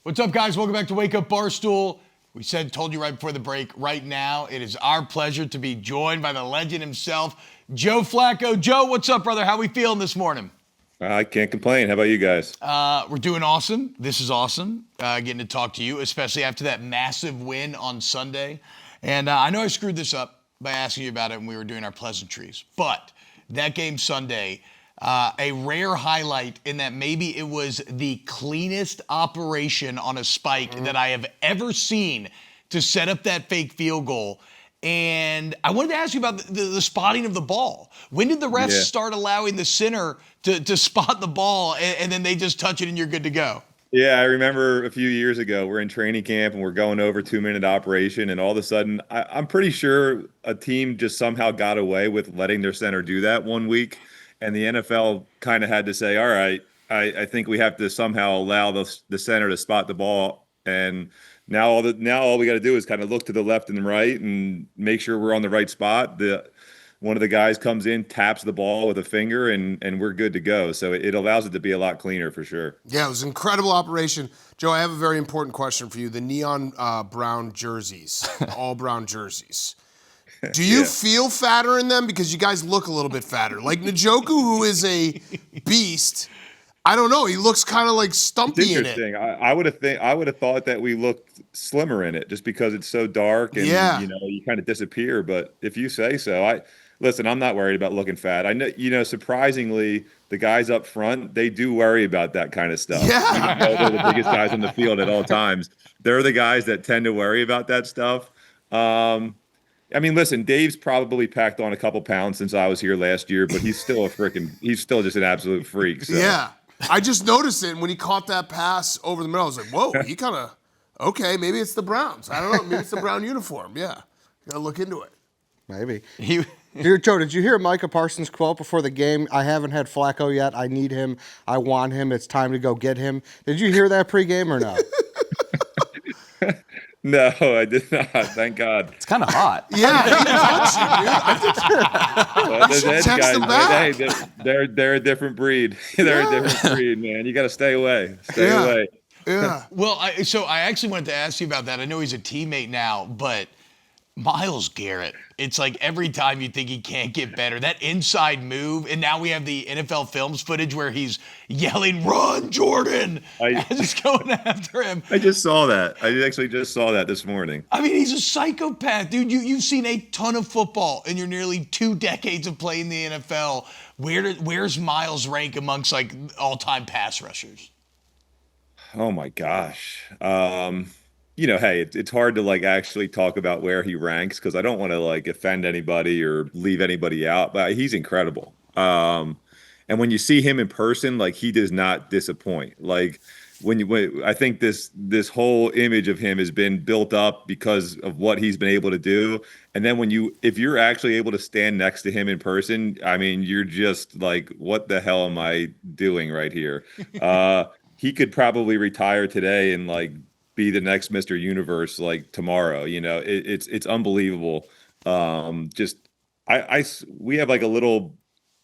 What's up, guys? Welcome back to Wake Up Barstool. We told you right before the break, right now, it is our pleasure to be joined by the legend himself, Joe Flacco. Joe, what's up, brother? How we feeling this morning? I can't complain. How about you guys? We're doing awesome. This is awesome, getting to talk to you, especially after that massive win on Sunday. And I know I screwed this up by asking you about it when we were doing our pleasantries, but that game Sunday, a rare highlight in that maybe it was the cleanest operation on a spike that I have ever seen to set up that fake field goal. And I wanted to ask you about the spotting of the ball. When did the refs start allowing the center to spot the ball and then they just touch it and you're good to go? Yeah, I remember a few years ago, we're in training camp and we're going over 2-minute operation, and all of a sudden, I'm pretty sure a team just somehow got away with letting their center do that one week. And the NFL kind of had to say, all right, I think we have to somehow allow the center to spot the ball. And now all we got to do is kind of look to the left and the right and make sure we're on the right spot. One of the guys comes in, taps the ball with a finger, and we're good to go. So it allows it to be a lot cleaner for sure. Yeah, it was an incredible operation. Joe, I have a very important question for you. The neon brown jerseys, all brown jerseys. Do you feel fatter in them? Because you guys look a little bit fatter. Like Njoku, who is a beast, I don't know. He looks kind of like stumpy in it. I would have thought that we looked slimmer in it just because it's so dark and you kind of disappear. But if you say so, listen. I'm not worried about looking fat. I know, surprisingly, the guys up front, they do worry about that kind of stuff. Yeah, they're the biggest guys on the field at all times. They're the guys that tend to worry about that stuff. I mean, listen, Dave's probably packed on a couple pounds since I was here last year, but he's still he's still just an absolute freak. So. Yeah. I just noticed it when he caught that pass over the middle. I was like, whoa, he kind of, okay, maybe it's the Browns. I don't know. Maybe it's the brown uniform. Yeah. You got to look into it. Maybe. Joe, did you hear Micah Parsons' quote before the game? I haven't had Flacco yet. I need him. I want him. It's time to go get him. Did you hear that pregame or no? No, I did not. Thank God. It's kind of hot. Yeah, he text him back. Hey, they're a different breed. They're a different breed, man. You got to stay away. Stay away. Yeah. Well, I actually wanted to ask you about that. I know he's a teammate now, but Myles Garrett, it's like every time you think he can't get better, that inside move, and now we have the NFL Films footage where he's yelling, "Run, Jordan!" Just going after him. I just saw that. I actually just saw that this morning. I mean, he's a psychopath, dude. You've seen a ton of football in your nearly 2 decades of playing the NFL. Where's Myles rank amongst like all-time pass rushers? Oh my gosh. Hey, it's hard to like actually talk about where he ranks because I don't want to like offend anybody or leave anybody out, but he's incredible. And when you see him in person, like he does not disappoint. Like when I think this whole image of him has been built up because of what he's been able to do. And then if you're actually able to stand next to him in person, I mean, you're just like, what the hell am I doing right here? He could probably retire today and like be the next Mr. Universe like tomorrow. It's unbelievable. We have like a little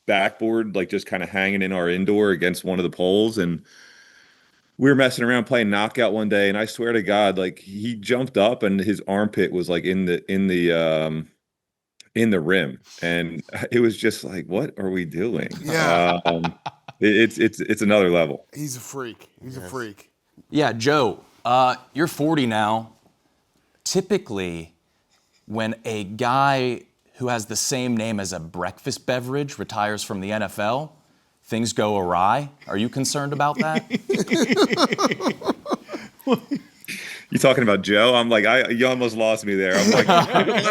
backboard like just kind of hanging in our indoor against one of the poles, and we were messing around playing knockout one day, and I swear to God, like he jumped up and his armpit was like in the rim, and it was just like, what are we doing? Yeah. It's another level. He's a freak. He's a freak. Yeah, Joe, you're 40 now. Typically, when a guy who has the same name as a breakfast beverage retires from the NFL, things go awry. Are you concerned about that? You talking about Joe? I'm like, you almost lost me there. I'm like, there's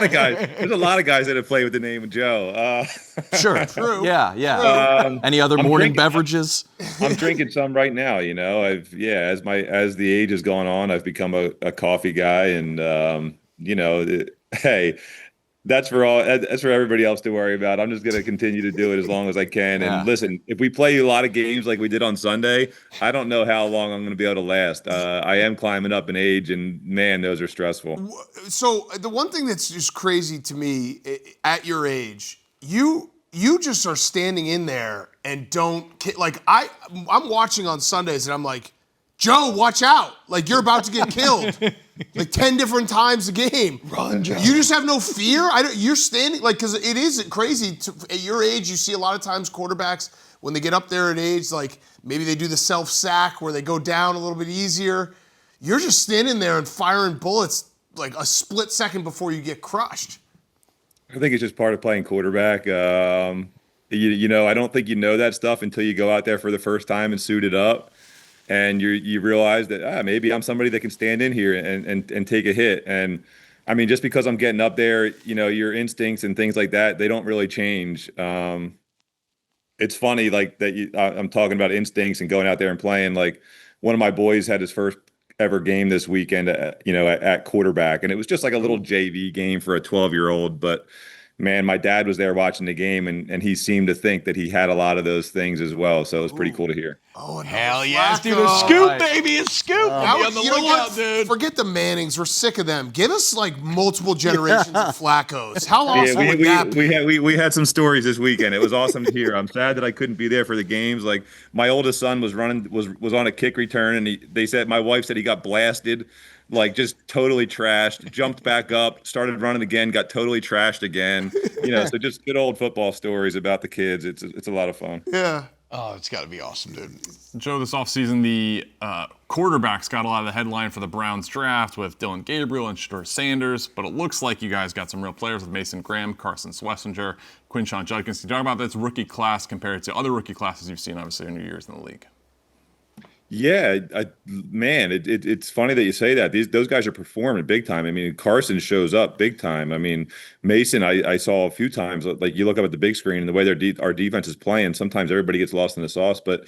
a lot of guys that have played with the name of Joe. Sure. True. Yeah. Any other morning beverages? I'm drinking some right now. As the age has gone on, I've become a coffee guy, and hey, that's for everybody else to worry about. I'm just going to continue to do it as long as I can. Yeah. And listen, if we play a lot of games like we did on Sunday, I don't know how long I'm going to be able to last. I am climbing up in age, and man, those are stressful. So the one thing that's just crazy to me at your age, you just are standing in there and don't like I'm watching on Sundays and I'm like, Joe, watch out. Like, you're about to get killed. Like 10 different times a game. Run, Joe. You just have no fear? You're standing, like, because it is crazy. At your age, you see a lot of times quarterbacks, when they get up there in age, like, maybe they do the self-sack where they go down a little bit easier. You're just standing there and firing bullets like a split second before you get crushed. I think it's just part of playing quarterback. You know, I don't think you know that stuff until you go out there for the first time and suit it up, and you realize that maybe I'm somebody that can stand in here and take a hit. And I mean, just because I'm getting up there, you know, your instincts and things like that, they don't really change. It's funny, like that. I'm talking about instincts and going out there and playing. Like one of my boys had his first ever game this weekend, at quarterback, and it was just like a little JV game for a 12-year-old. But man, my dad was there watching the game, and he seemed to think that he had a lot of those things as well. So it was pretty cool to hear. Oh, Hell yes, dude. A Flacco. scoop, Right. baby. A scoop. Be on the You know lookout, what? dude. Forget the Mannings. We're sick of them. Give us like multiple generations of Flaccos. How Yeah, awesome would that be? we had some stories this weekend. It was awesome to hear. I'm sad that I couldn't be there for the games. Like my oldest son was on a kick return, and they said my wife said he got blasted, like just totally trashed. Jumped back up, started running again, got totally trashed again. You know, so just good old football stories about the kids. It's a lot of fun. Yeah. Oh, it's got to be awesome, dude. Joe, this offseason, the quarterbacks got a lot of the headline for the Browns draft with Dylan Gabriel and Shedeur Sanders, but it looks like you guys got some real players with Mason Graham, Carson Schlesinger, Quinshon Judkins. Can you talk about this rookie class compared to other rookie classes you've seen, obviously, in your years in the league? Yeah, man, it's funny that you say that. Those guys are performing big time. I mean, Carson shows up big time. I mean, Mason, I saw a few times. Like you look up at the big screen and the way our defense is playing. Sometimes everybody gets lost in the sauce, but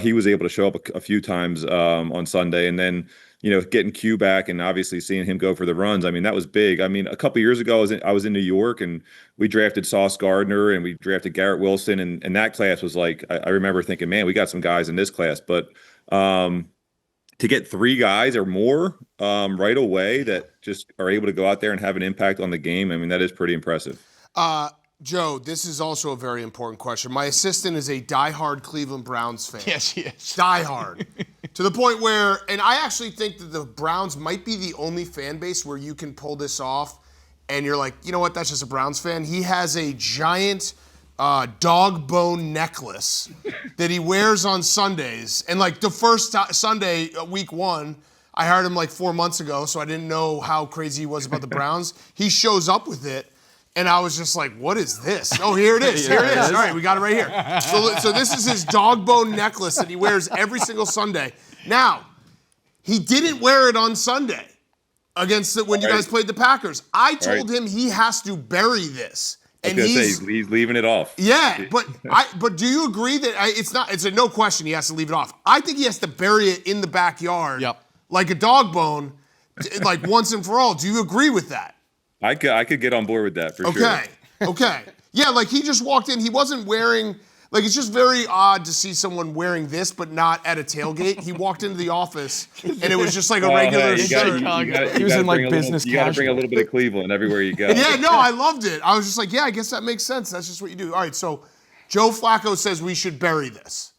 he was able to show up a few times on Sunday, and then getting Q back and obviously seeing him go for the runs. I mean, that was big. I mean, a couple years ago, I was in New York and we drafted Sauce Gardner and we drafted Garrett Wilson, and that class was like I remember thinking, man, we got some guys in this class, but. To get 3 guys or more right away that just are able to go out there and have an impact on the game, I mean, that is pretty impressive. Joe, this is also a very important question. My assistant is a diehard Cleveland Browns fan. Yes, he is. Diehard. To the point where, and I actually think that the Browns might be the only fan base where you can pull this off and you're like, you know what, that's just a Browns fan. He has a giant dog bone necklace that he wears on Sundays. And like the first Sunday, week 1, I hired him like 4 months ago, so I didn't know how crazy he was about the Browns. He shows up with it, and I was just like, what is this? Oh, here it is. Here it is. All right, we got it right here. So this is his dog bone necklace that he wears every single Sunday. Now, he didn't wear it on Sunday when you guys played the Packers. I told him he has to bury this. And he's leaving it off. Yeah, but do you agree that it's a no question he has to leave it off? I think he has to bury it in the backyard, like a dog bone, like once and for all. Do you agree with that? I could get on board with that for sure. Okay. Yeah, like he just walked in. He wasn't wearing. Like, it's just very odd to see someone wearing this, but not at a tailgate. He walked into the office, and it was just like a regular shirt. He was in like business You got to bring a little bit of Cleveland everywhere you go. Yeah, no, I loved it. I was just like, yeah, I guess that makes sense. That's just what you do. All right, so Joe Flacco says we should bury this.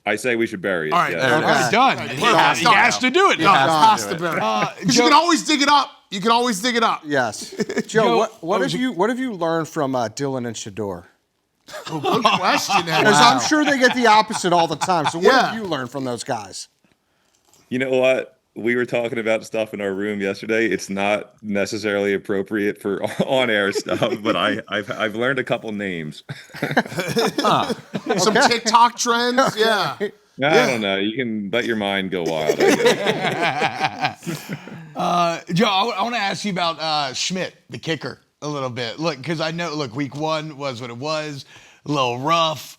I say we should bury it. All right, yeah. All right, done. He has to do it. No, has to bury it. Because you can always dig it up. You can always dig it up. Yes. Joe, what have you learned from Dylan and Shedeur? Oh, good question. Because I'm sure they get the opposite all the time. So what have you learned from those guys? You know what? We were talking about stuff in our room yesterday. It's not necessarily appropriate for on-air stuff, but I've learned a couple names. Some TikTok trends, yeah. I don't know. You can let your mind go wild, I guess. Joe, I want to ask you about Schmidt, the kicker, a little bit. Look, because I know, week 1 was what it was, a little rough.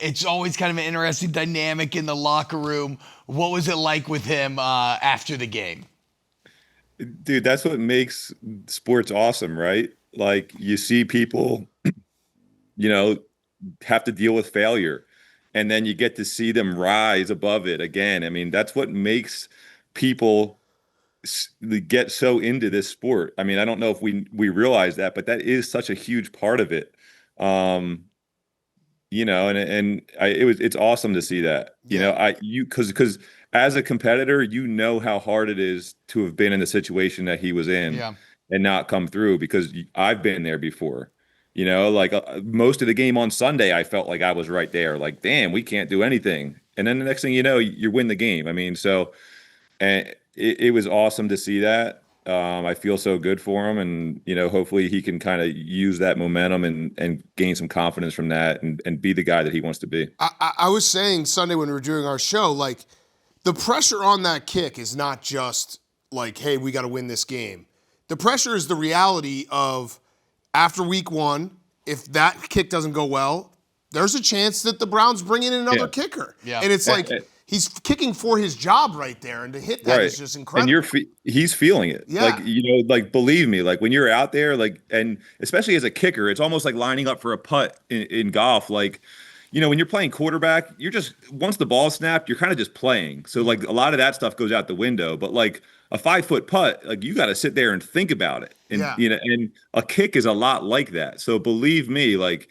It's always kind of an interesting dynamic in the locker room. What was it like with him after the game? Dude, that's what makes sports awesome, right? Like, you see people, have to deal with failure, and then you get to see them rise above it again. I mean, that's what makes people get so into this sport. I mean, I don't know if we realize that, but that is such a huge part of it. It's awesome to see that. Because as a competitor, how hard it is to have been in the situation that he was in and not come through, because I've been there before. Like most of the game on Sunday, I felt like I was right there. Like, damn, we can't do anything. And then the next thing you know, you win the game. I mean, and it was awesome to see that. I feel so good for him, and hopefully he can kind of use that momentum and gain some confidence from that, and be the guy that he wants to be. I was saying Sunday when we were doing our show, like the pressure on that kick is not just like, hey, we got to win this game. The pressure is the reality of after week 1, if that kick doesn't go well, there's a chance that the Browns bring in another kicker. Yeah. And it's like he's kicking for his job right there, and to hit that is just incredible. And he's feeling it. Yeah. Like believe me, like when you're out there, like, and especially as a kicker, it's almost like lining up for a putt in golf. Like, when you're playing quarterback, once the ball's snapped, you're kind of just playing. So like a lot of that stuff goes out the window. But like a 5-foot putt, like you got to sit there and think about it. And and a kick is a lot like that. So believe me, like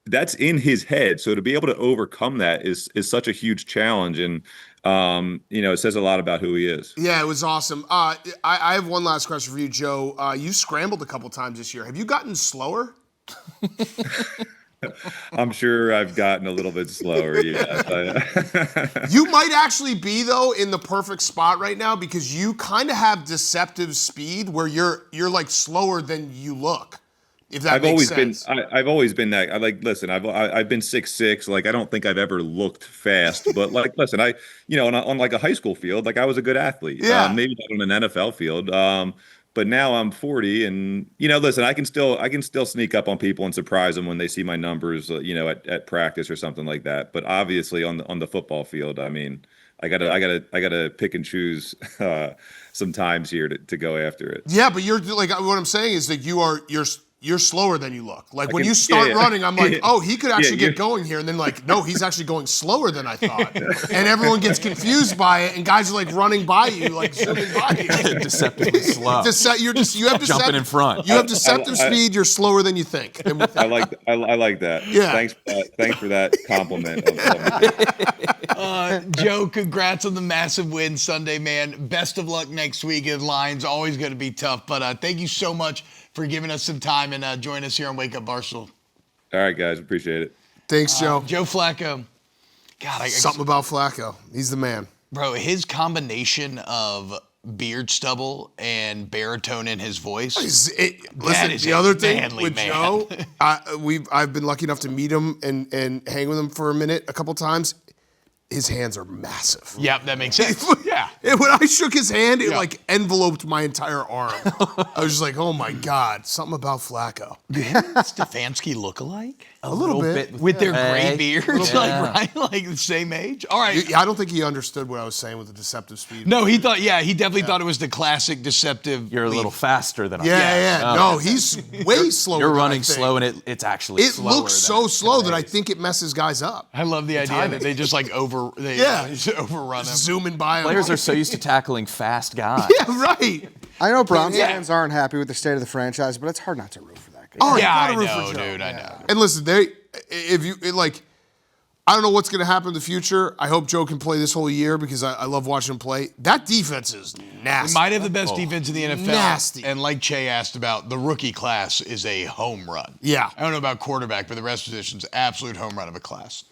that's in his head. So to be able to overcome that is such a huge challenge. And it says a lot about who he is. Yeah, it was awesome. I have one last question for you, Joe. You scrambled a couple times this year. Have you gotten slower? I'm sure I've gotten a little bit slower, yeah. You might actually be, though, in the perfect spot right now, because you kind of have deceptive speed where you're like slower than you look. If that makes sense. I've always been that. Listen, I've been 6'6". Like, I don't think I've ever looked fast, but like, listen, on like a high school field, like I was a good athlete. Yeah. Maybe not on an NFL field. But now I'm 40, and listen, I can still sneak up on people and surprise them when they see my numbers, at practice or something like that. But obviously on the football field, I mean, I gotta pick and choose some times here to go after it. Yeah, but you're like, what I'm saying is that you're slower than you look. Like when you start running, I'm like, oh, he could actually get going here. And then like, no, he's actually going slower than I thought. And everyone gets confused by it. And guys are like running by you, like zooming by you. Deceptively slow. You have Jumping in front. You have deceptive speed. You're slower than you think. I like that. Yeah. Thanks for that compliment. Joe, congrats on the massive win Sunday, man. Best of luck next week. The line's always going to be tough. But thank you so much for giving us some time and joining us here on Wake Up Barstool. All right, guys. Appreciate it. Thanks, Joe. Joe Flacco. God, something about Flacco. He's the man. Bro, his combination of beard stubble and baritone in his voice. Listen, is the a other thing manly with man. Joe, I've been lucky enough to meet him and hang with him for a minute a couple times. His hands are massive. Yep, that makes sense. Yeah. And when I shook his hand, it like enveloped my entire arm. I was just like, oh my God, something about Flacco. Do him and Stefanski look alike? A little bit. With their gray beards, like the same age? All right. I don't think he understood what I was saying with the deceptive speed. No, he definitely thought it was the classic deceptive. You're a little faster than I am. Yeah. No, he's way slower. You're than running I think. slow, and it's actually It slower looks so slow that I think it messes guys up. I love the idea that they just like overrun him. Zooming by him. Players are so used to tackling fast guys. Yeah, right. I know Browns fans aren't happy with the state of the franchise, but it's hard not to root for that guy. Oh, Yeah, you I gotta root know, for Joe. dude. I know. And listen, I don't know what's going to happen in the future. I hope Joe can play this whole year because I love watching him play. That defense is nasty. We might have the best defense in the NFL. Nasty. And like Che asked about, the rookie class is a home run. Yeah. I don't know about quarterback, but the rest of the positions, absolute home run of a class.